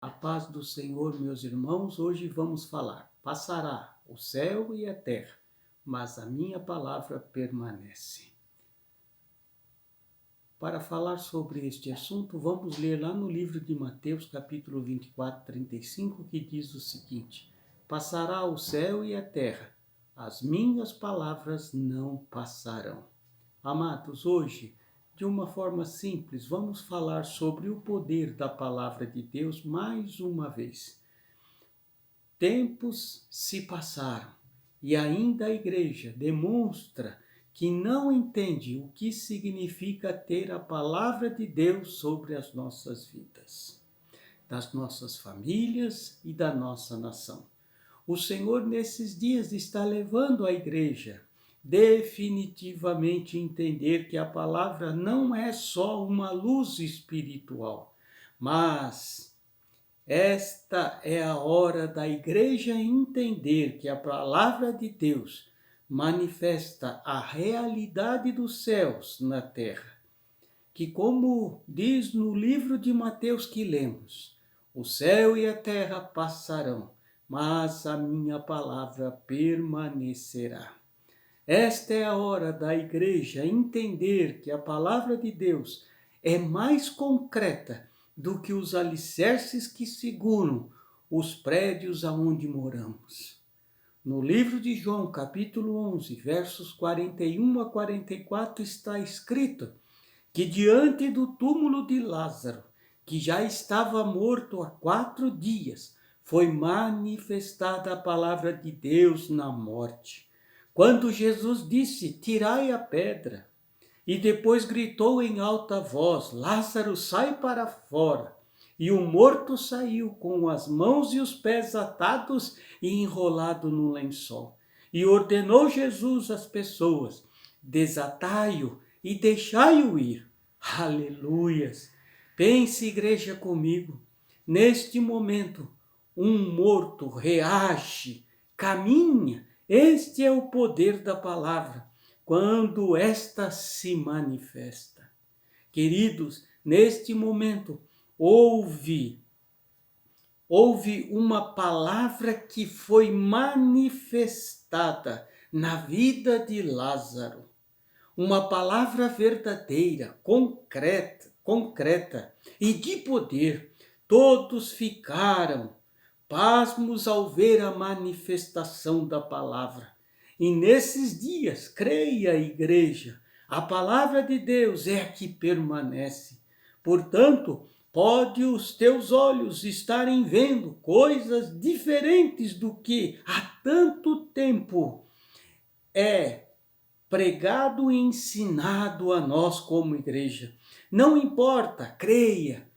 A paz do Senhor, meus irmãos, hoje vamos falar. Passará o céu e a terra, mas a minha palavra permanece. Para falar sobre este assunto, vamos ler lá no livro de Mateus, capítulo 24, 35, que diz o seguinte: Passará o céu e a terra, as minhas palavras não passarão. Amados, hoje, de uma forma simples, vamos falar sobre o poder da palavra de Deus mais uma vez. Tempos se passaram e ainda a igreja demonstra que não entende o que significa ter a palavra de Deus sobre as nossas vidas, das nossas famílias e da nossa nação. O Senhor nesses dias está levando a igreja definitivamente a entender que a palavra não é só uma luz espiritual, mas esta é a hora da igreja entender que a palavra de Deus manifesta a realidade dos céus na terra. Que, como diz no livro de Mateus que lemos, o céu e a terra passarão, mas a minha palavra permanecerá. Esta é a hora da igreja entender que a palavra de Deus é mais concreta do que os alicerces que seguram os prédios aonde moramos. No livro de João, capítulo 11, versos 41 a 44, está escrito que diante do túmulo de Lázaro, que já estava morto há 4 dias, foi manifestada a palavra de Deus na morte. Quando Jesus disse, tirai a pedra, e depois gritou em alta voz, Lázaro, sai para fora. E o morto saiu com as mãos e os pés atados e enrolado no lençol. E ordenou Jesus às pessoas, desatai-o e deixai-o ir. Aleluias! Pense, igreja, comigo. Neste momento, um morto reage, caminha. Este é o poder da palavra, quando esta se manifesta. Queridos, neste momento, houve uma palavra que foi manifestada na vida de Lázaro. Uma palavra verdadeira, concreta e de poder. Todos ficaram pasmos ao ver a manifestação da palavra. E nesses dias, creia, igreja, a palavra de Deus é a que permanece. Portanto, pode os teus olhos estarem vendo coisas diferentes do que há tanto tempo é pregado e ensinado a nós como igreja. Não importa, creia.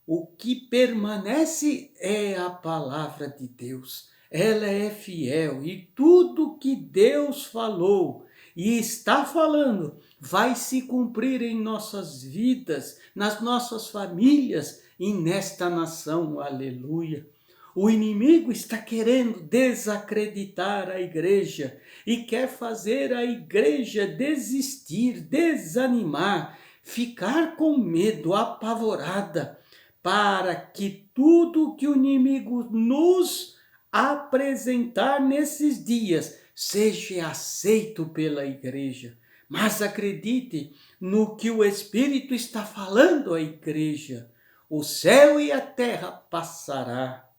O que permanece é a palavra de Deus. Ela é fiel e tudo que Deus falou e está falando vai se cumprir em nossas vidas, nas nossas famílias e nesta nação. Aleluia! O inimigo está querendo desacreditar a igreja e quer fazer a igreja desistir, desanimar, ficar com medo, apavorada, para que tudo que o inimigo nos apresentar nesses dias seja aceito pela igreja. Mas acredite no que o Espírito está falando à igreja. O céu e a terra passará,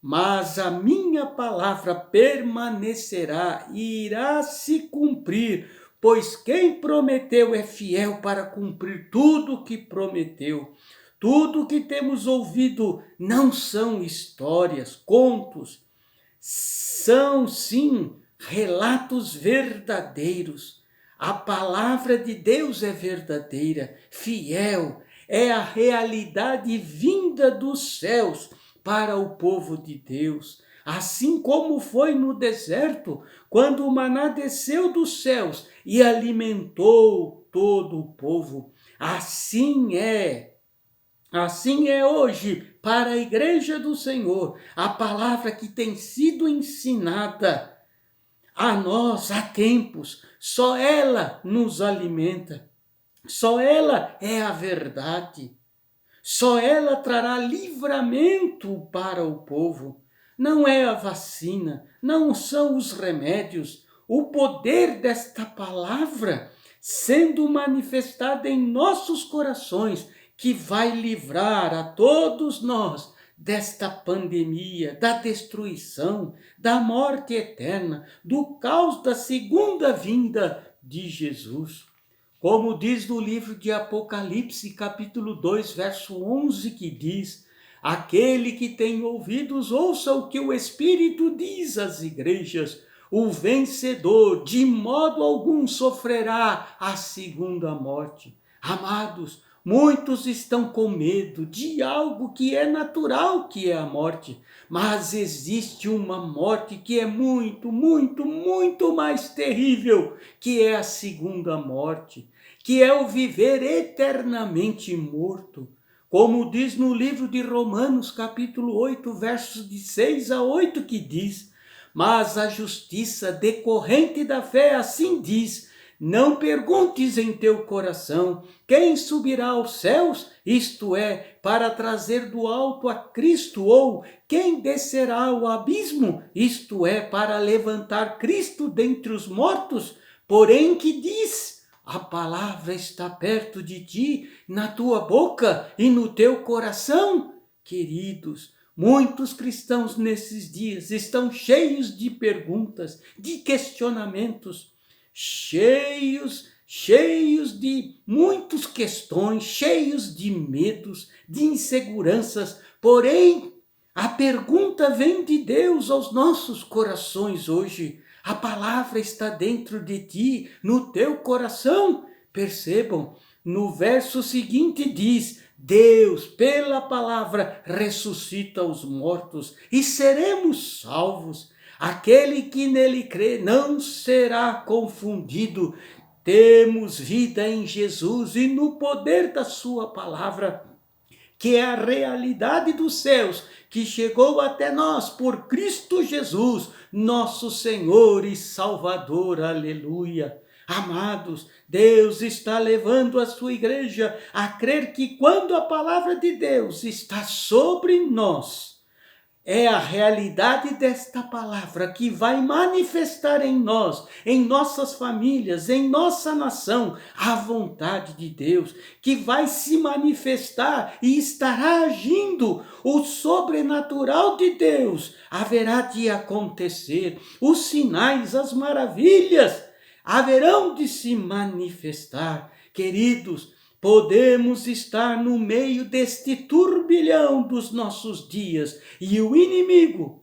mas a minha palavra permanecerá e irá se cumprir, pois quem prometeu é fiel para cumprir tudo o que prometeu. Tudo o que temos ouvido não são histórias, contos, são sim relatos verdadeiros. A palavra de Deus é verdadeira, fiel, é a realidade vinda dos céus para o povo de Deus. Assim como foi no deserto, quando o maná desceu dos céus e alimentou todo o povo. Assim é hoje para a igreja do Senhor, a palavra que tem sido ensinada a nós há tempos. Só ela nos alimenta, só ela é a verdade. Só ela trará livramento para o povo. Não é a vacina, não são os remédios. O poder desta palavra sendo manifestada em nossos corações, que vai livrar a todos nós desta pandemia, da destruição, da morte eterna, do caos da segunda vinda de Jesus. Como diz no livro de Apocalipse, capítulo 2, verso 11, que diz: aquele que tem ouvidos, ouça o que o Espírito diz às igrejas. O vencedor de modo algum sofrerá a segunda morte. Amados, muitos estão com medo de algo que é natural, que é a morte. Mas existe uma morte que é muito, muito, muito mais terrível, que é a segunda morte, que é o viver eternamente morto. Como diz no livro de Romanos, capítulo 8, versos de 6 a 8, que diz: mas a justiça decorrente da fé assim diz: não perguntes em teu coração quem subirá aos céus, isto é, para trazer do alto a Cristo, ou quem descerá ao abismo, isto é, para levantar Cristo dentre os mortos. Porém que diz: a palavra está perto de ti, na tua boca e no teu coração. Queridos, muitos cristãos nesses dias estão cheios de perguntas, de questionamentos, cheios de muitas questões, cheios de medos, de inseguranças. Porém, a pergunta vem de Deus aos nossos corações hoje. A palavra está dentro de ti, no teu coração. Percebam, no verso seguinte diz: Deus, pela palavra, ressuscita os mortos e seremos salvos. Aquele que nele crê não será confundido. Temos vida em Jesus e no poder da sua palavra, que é a realidade dos céus, que chegou até nós por Cristo Jesus, nosso Senhor e Salvador. Aleluia. Amados, Deus está levando a sua igreja a crer que quando a palavra de Deus está sobre nós, é a realidade desta palavra que vai manifestar em nós, em nossas famílias, em nossa nação, a vontade de Deus, que vai se manifestar e estará agindo. O sobrenatural de Deus haverá de acontecer, os sinais, as maravilhas haverão de se manifestar. Queridos, podemos estar no meio deste turbilhão dos nossos dias e o inimigo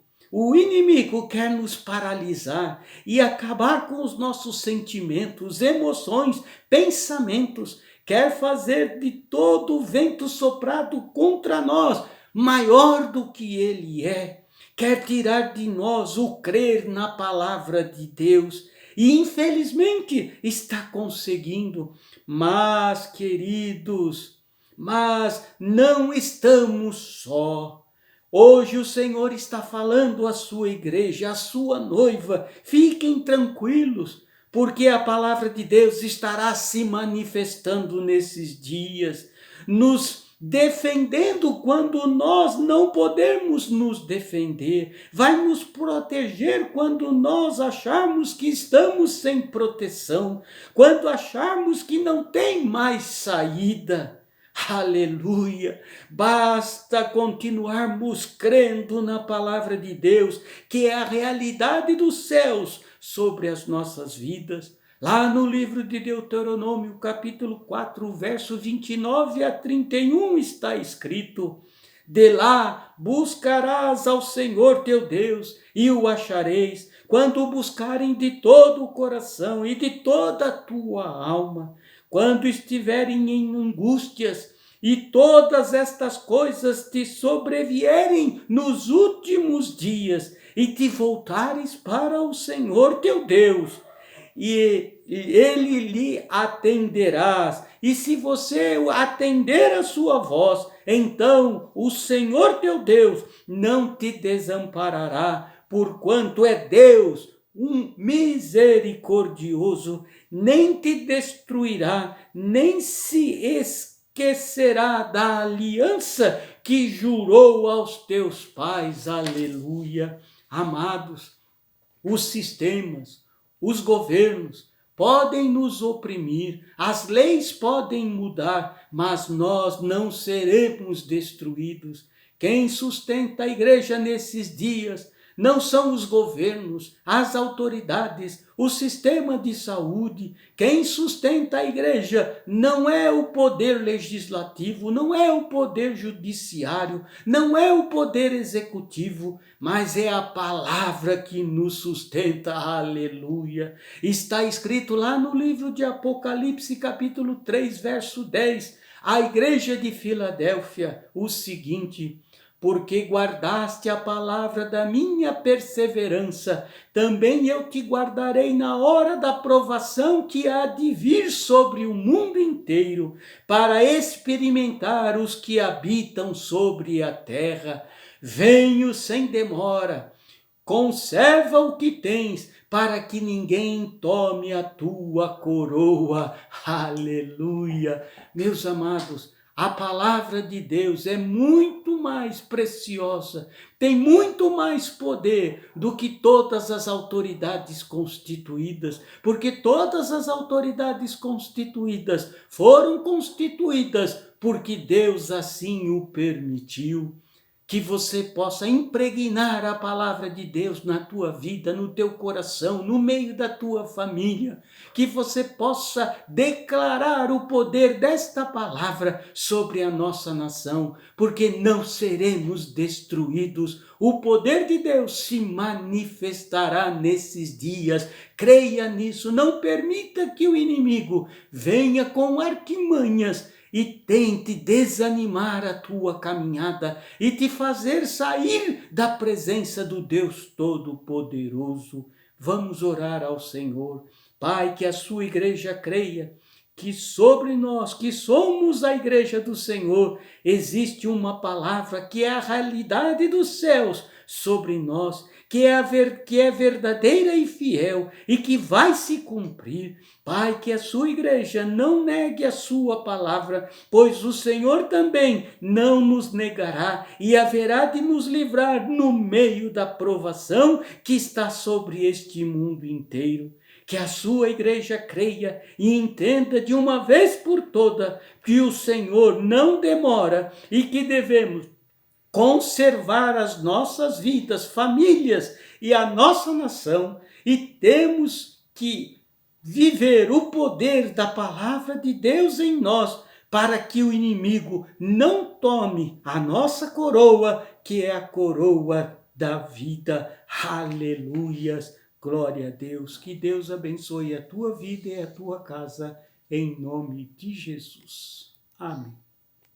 quer nos paralisar e acabar com os nossos sentimentos, emoções, pensamentos. Quer fazer de todo o vento soprado contra nós maior do que ele é. Quer tirar de nós o crer na palavra de Deus. E infelizmente está conseguindo. Mas, queridos, mas não estamos só. Hoje o Senhor está falando à sua igreja, à sua noiva: fiquem tranquilos, porque a palavra de Deus estará se manifestando nesses dias, nos defendendo quando nós não podemos nos defender, vai nos proteger quando nós acharmos que estamos sem proteção, quando acharmos que não tem mais saída. Aleluia! Basta continuarmos crendo na palavra de Deus, que é a realidade dos céus sobre as nossas vidas. Lá no livro de Deuteronômio, capítulo 4, verso 29 a 31, está escrito: de lá buscarás ao Senhor teu Deus e o achareis, quando o buscarem de todo o coração e de toda a tua alma. Quando estiverem em angústias e todas estas coisas te sobrevierem nos últimos dias e te voltares para o Senhor teu Deus, e ele lhe atenderás. E se você atender a sua voz, então o Senhor teu Deus não te desamparará, porquanto é Deus, um misericordioso, nem te destruirá, nem se esquecerá da aliança que jurou aos teus pais. Aleluia. Amados, os sistemas, os governos podem nos oprimir, as leis podem mudar, mas nós não seremos destruídos. Quem sustenta a igreja nesses dias não são os governos, as autoridades, o sistema de saúde. Quem sustenta a igreja não é o poder legislativo, não é o poder judiciário, não é o poder executivo, mas é a palavra que nos sustenta. Aleluia. Está escrito lá no livro de Apocalipse, capítulo 3, verso 10, a igreja de Filadélfia, o seguinte: porque guardaste a palavra da minha perseverança, também eu te guardarei na hora da provação que há de vir sobre o mundo inteiro, para experimentar os que habitam sobre a terra. Venho sem demora, conserva o que tens, para que ninguém tome a tua coroa. Aleluia! Meus amados, a palavra de Deus é muito mais preciosa, tem muito mais poder do que todas as autoridades constituídas, porque todas as autoridades constituídas foram constituídas porque Deus assim o permitiu. Que você possa impregnar a palavra de Deus na tua vida, no teu coração, no meio da tua família. Que você possa declarar o poder desta palavra sobre a nossa nação, porque não seremos destruídos. O poder de Deus se manifestará nesses dias. Creia nisso, não permita que o inimigo venha com artimanhas e tente desanimar a tua caminhada e te fazer sair da presença do Deus Todo-Poderoso. Vamos orar ao Senhor. Pai, que a sua igreja creia que sobre nós, que somos a igreja do Senhor, existe uma palavra que é a realidade dos céus sobre nós, que é verdadeira e fiel e que vai se cumprir. Pai, que a sua igreja não negue a sua palavra, pois o Senhor também não nos negará e haverá de nos livrar no meio da provação que está sobre este mundo inteiro. Que a sua igreja creia e entenda de uma vez por toda que o Senhor não demora e que devemos conservar as nossas vidas, famílias e a nossa nação, e temos que viver o poder da palavra de Deus em nós, para que o inimigo não tome a nossa coroa, que é a coroa da vida. Aleluias, glória a Deus. Que Deus abençoe a tua vida e a tua casa, em nome de Jesus. Amém.